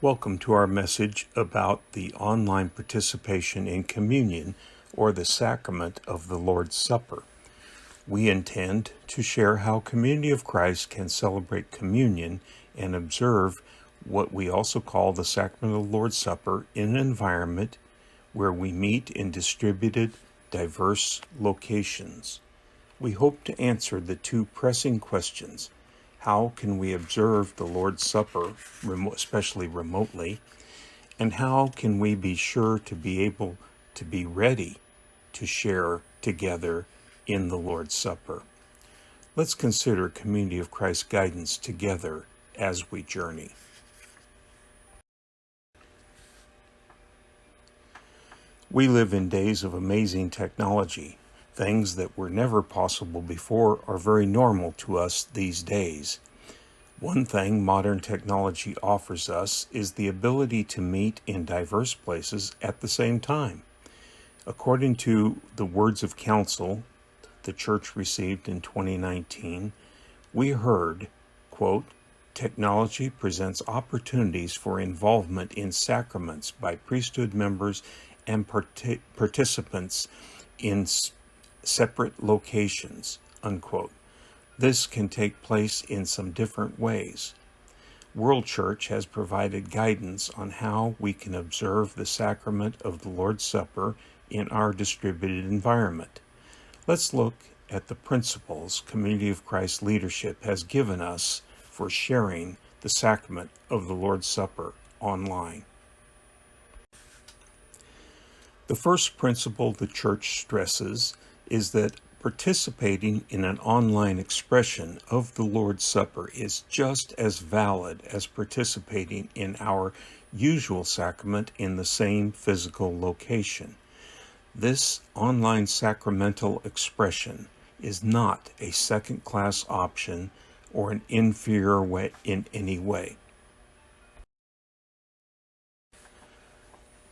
Welcome to our message about the online participation in communion, or the sacrament of the Lord's Supper. We intend to share how Community of Christ can celebrate communion and observe what we also call the Sacrament of the Lord's Supper in an environment where we meet in distributed, diverse locations. We hope to answer the two pressing questions. How can we observe the Lord's Supper, especially remotely? And how can we be sure to be able to be ready to share together in the Lord's Supper? Let's consider Community of Christ guidance together as we journey. We live in days of amazing technology. Things that were never possible before are very normal to us these days. One thing modern technology offers us is the ability to meet in diverse places at the same time. According to the words of counsel the Church received in 2019, we heard, quote, "Technology presents opportunities for involvement in sacraments by priesthood members and participants in separate locations," unquote. This can take place in some different ways. World Church has provided guidance on how we can observe the sacrament of the Lord's Supper in our distributed environment. Let's look at the principles Community of Christ leadership has given us for sharing the sacrament of the Lord's Supper online. The first principle the Church stresses is that participating in an online expression of the Lord's Supper is just as valid as participating in our usual sacrament in the same physical location. This online sacramental expression is not a second-class option or an inferior way in any way.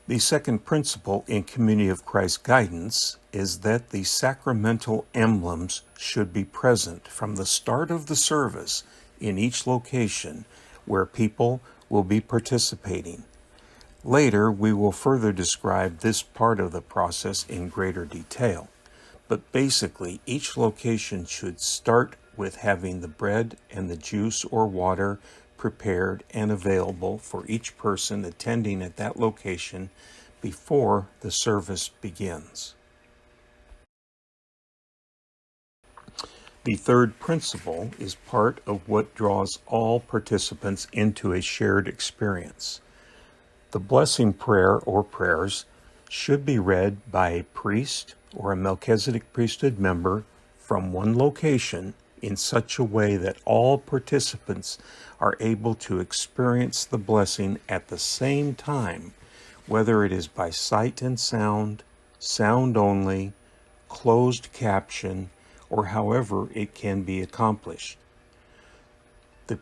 The second principle in Community of Christ guidance is that the sacramental emblems should be present from the start of the service in each location where people will be participating. Later, we will further describe this part of the process in greater detail, but basically, each location should start with having the bread and the juice or water prepared and available for each person attending at that location before the service begins. The third principle is part of what draws all participants into a shared experience. The blessing prayer or prayers should be read by a priest or a Melchizedek priesthood member from one location in such a way that all participants are able to experience the blessing at the same time, whether it is by sight and sound, sound only, closed caption, or however it can be accomplished. The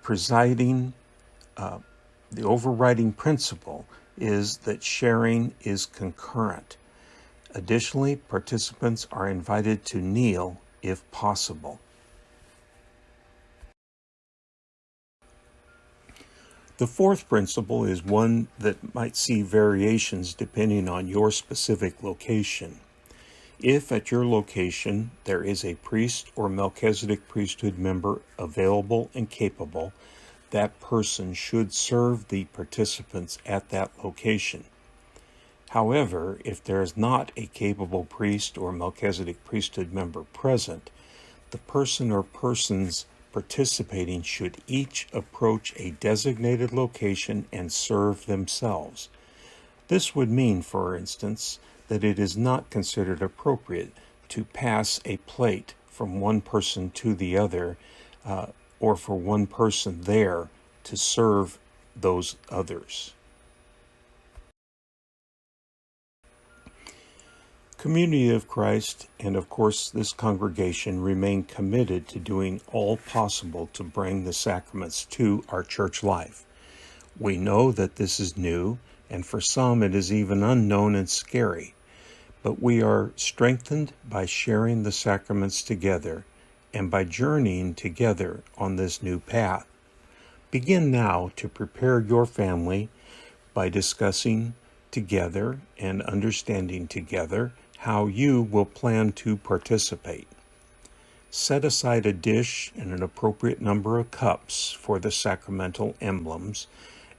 overriding principle is that sharing is concurrent. Additionally, participants are invited to kneel if possible. The fourth principle is one that might see variations depending on your specific location. If at your location there is a priest or Melchizedek priesthood member available and capable, that person should serve the participants at that location. However, if there is not a capable priest or Melchizedek priesthood member present, the person or persons participating should each approach a designated location and serve themselves. This would mean, for instance, that it is not considered appropriate to pass a plate from one person to the other, or for one person there to serve those others. Community of Christ, and of course this congregation, remain committed to doing all possible to bring the sacraments to our church life. We know that this is new, and for some it is even unknown and scary, but we are strengthened by sharing the sacraments together and by journeying together on this new path. Begin now to prepare your family by discussing together and understanding together how you will plan to participate. Set aside a dish and an appropriate number of cups for the sacramental emblems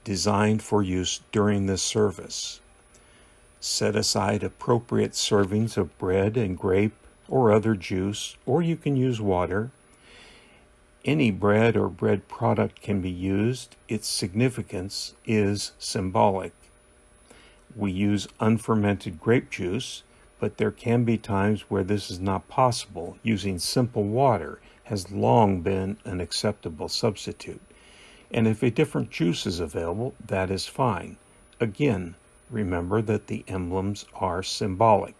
designed for use during this service. Set aside appropriate servings of bread and grape or other juice, or you can use water. Any bread or bread product can be used. Its significance is symbolic. We use unfermented grape juice, but there can be times where this is not possible. Using simple water has long been an acceptable substitute. And if a different juice is available, that is fine. Again, remember that the emblems are symbolic.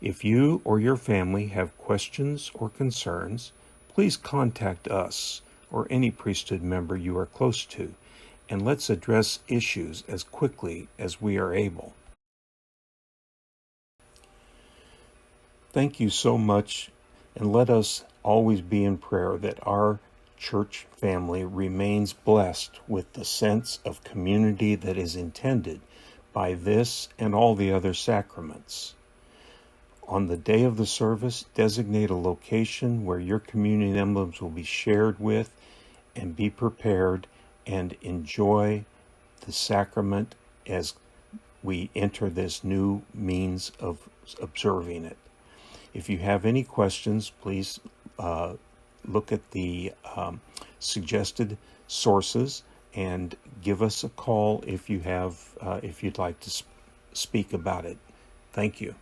If you or your family have questions or concerns, please contact us or any priesthood member you are close to, and let's address issues as quickly as we are able. Thank you so much, and let us always be in prayer that our church family remains blessed with the sense of community that is intended by this and all the other sacraments. On the day of the service, designate a location where your communion emblems will be shared with, and be prepared and enjoy the sacrament as we enter this new means of observing it. If you have any questions, please look at the suggested sources and give us a call if you'd like to speak about it. Thank you.